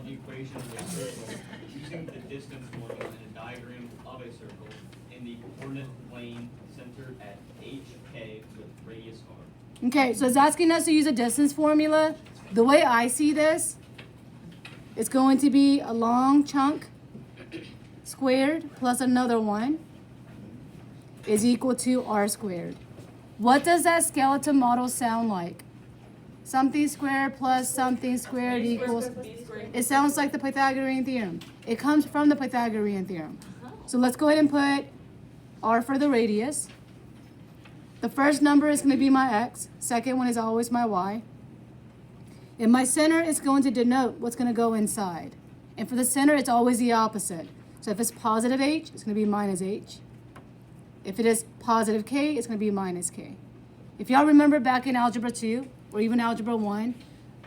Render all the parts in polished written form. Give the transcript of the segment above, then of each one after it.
the equation of a circle using the distance formula in a diagram of a circle in the coordinate plane centered at HK with radius r. Okay, so it's asking us to use a distance formula. The way I see this, it's going to be a long chunk squared plus another one is equal to r squared. What does that skeleton model sound like? Something squared plus something squared equals, it sounds like the Pythagorean theorem. It comes from the Pythagorean theorem. So let's go ahead and put r for the radius. The first number is going to be my x. Second one is always my y. And my center is going to denote what's going to go inside. And for the center, it's always the opposite. So if it's positive h, it's going to be minus h. If it is positive k, it's going to be minus k. If y'all remember back in Algebra 2, or even Algebra 1,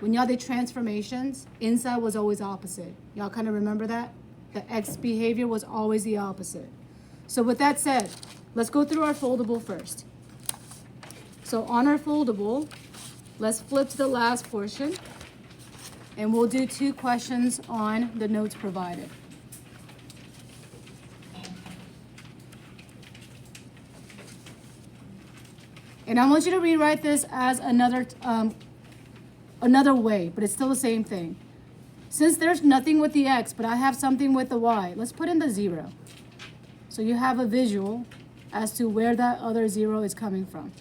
when y'all did transformations, inside was always opposite. Y'all kind of remember that? The x behavior was always the opposite. So with that said, let's go through our foldable first. So on our foldable, let's flip to the last portion, and we'll do 2 questions on the notes provided. And I want you to rewrite this as another way, but it's still the same thing. Since there's nothing with the x, but I have something with the y, let's put in the 0. So you have a visual as to where that other 0 is coming from.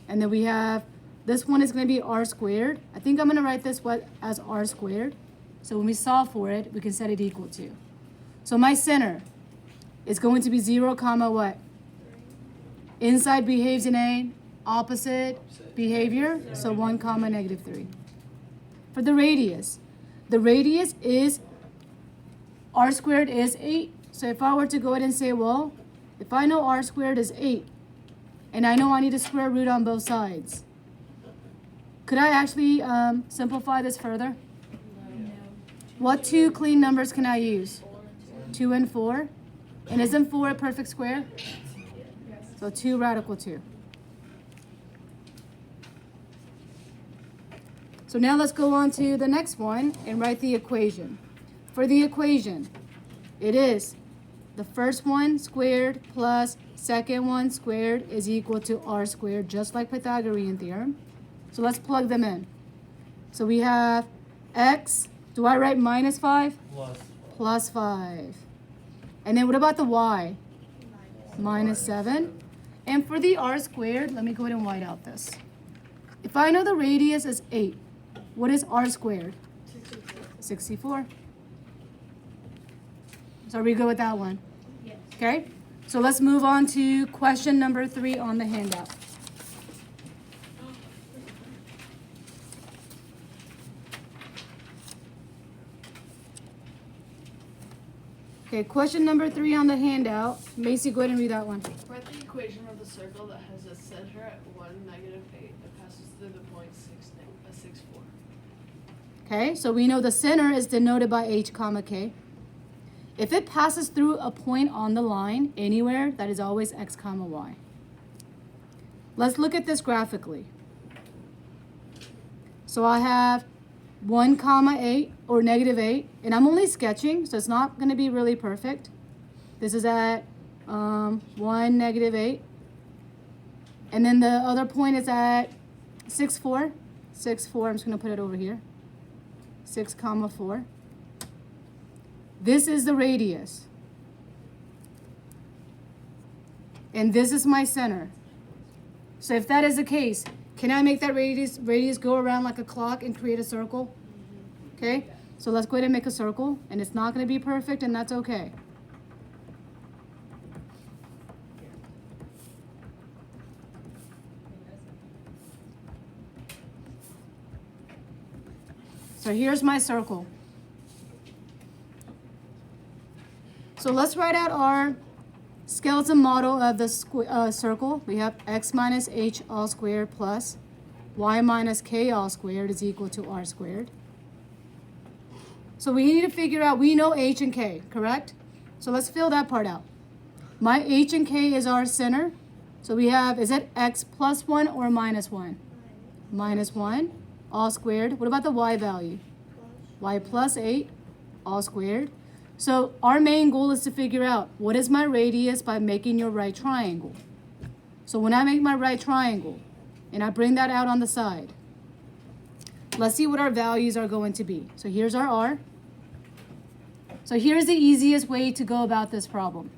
And then we have, this one is going to be r squared. I think I'm going to write this as r squared. So when we solve for it, we can set it equal to. So my center is going to be 0 comma what? Inside behaves in a opposite behavior, so 1 comma negative 3. For the radius is, r squared is 8. So if I were to go ahead and say, well, if I know r squared is 8, and I know I need a square root on both sides, could I actually simplify this further? No. What 2 clean numbers can I use? 2 and 4. And isn't 4 a perfect square? So 2 radical 2. So now let's go on to the next one and write the equation. For the equation, it is the first one squared plus second one squared is equal to r squared, just like Pythagorean theorem. So let's plug them in. So we have x, do I write minus 5? Plus 5. And then what about the y? Minus 7. And for the r squared, let me go ahead and white out this. If I know the radius is 8, what is r squared? 64. So are we good with that one? Yes. Okay, so let's move on to question number 3 on the handout. Okay, question number 3 on the handout. Macy, go ahead and read that one. Write the equation of the circle that has a center at 1, negative 8, that passes through the point 6, 4. Okay, so we know the center is denoted by h comma k. If it passes through a point on the line anywhere, that is always x comma y. Let's look at this graphically. So I have 1 comma 8 or negative 8, and I'm only sketching, so it's not going to be really perfect. This is at 1, negative 8. And then the other point is at 6, 4. 6, 4, I'm just going to put it over here. 6 comma 4. This is the radius. And this is my center. So if that is the case, can I make that radius go around like a clock and create a circle? Okay, so let's go ahead and make a circle. And it's not going to be perfect, and that's okay. So here's my circle. So let's write out our skeleton model of the circle. We have x minus h all squared plus y minus k all squared is equal to r squared. So we need to figure out, we know h and k, correct? So let's fill that part out. My h and k is our center. So we have, is it x plus 1 or minus 1? Minus 1, all squared. What about the y value? y plus 8, all squared. So our main goal is to figure out what is my radius by making your right triangle. So when I make my right triangle, and I bring that out on the side, let's see what our values are going to be. So here's our r. So here's the easiest way to go about this problem.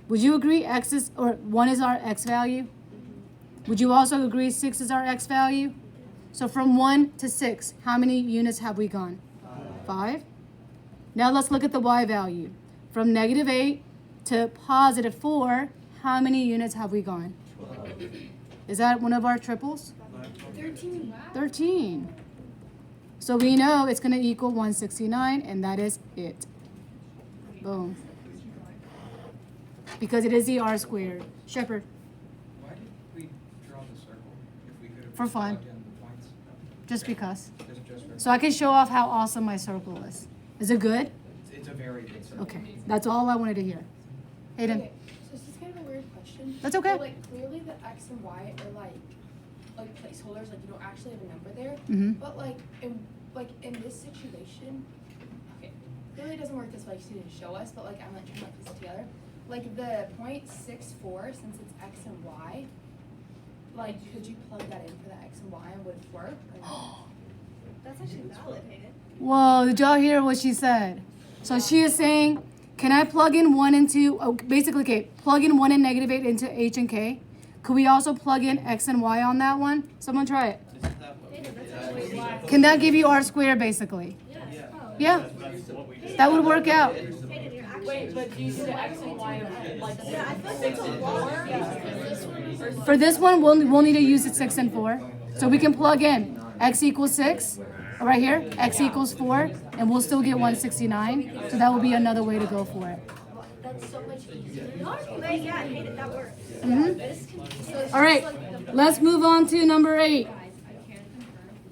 Would you agree x is, or 1 is our x value? Would you also agree 6 is our x value? So from 1 to 6, how many units have we gone? 5. Now let's look at the y value. From negative 8 to positive 4, how many units have we gone? 12. Is that one of our triples? 13. 13. So we know it's going to equal 169, and that is it. Boom. Because it is the r squared. Shepherd, Why did we draw the circle if we could have For just fun. plugged in the points? just because. Just for So I can show off how awesome my circle is. Is it good? It's a very good circle. Okay. That's all I wanted to hear. Hayden. Okay, so this is kind of a weird question. That's okay. But, like, clearly the x and y are like placeholders. Like, you don't actually have a number there. Mm-hmm. But in this situation, okay, clearly it doesn't work this way because you didn't show us. But like, I'm like trying to put this together. Like the 0.64, since it's x and y. Like, could you plug that in for the x and y and would it work? Or no? That's actually valid, Hayden. Whoa, did y'all hear what she said? So she is saying, can I plug in 1 into, basically, okay, plug in 1 and negative 8 into h and k? Could we also plug in x and y on that one? Someone try it. Hayden, that's actually why. Can that give you r squared, basically? Yeah, That's what we just. that would work out. Hayden, you're actually. Wait, but do you see the x and y of like? Yeah, I thought that's a lot. For this one, we'll need to use the 6 and 4. So we can plug in x equals 6, right here, x equals 4, and we'll still get 169. So that will be another way to go for it. That's so much easier. Wait, yeah, Hayden, that works. All right, let's move on to number 8.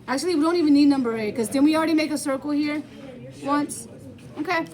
Actually, we don't even need number 8 because didn't we already make a circle here once? Okay.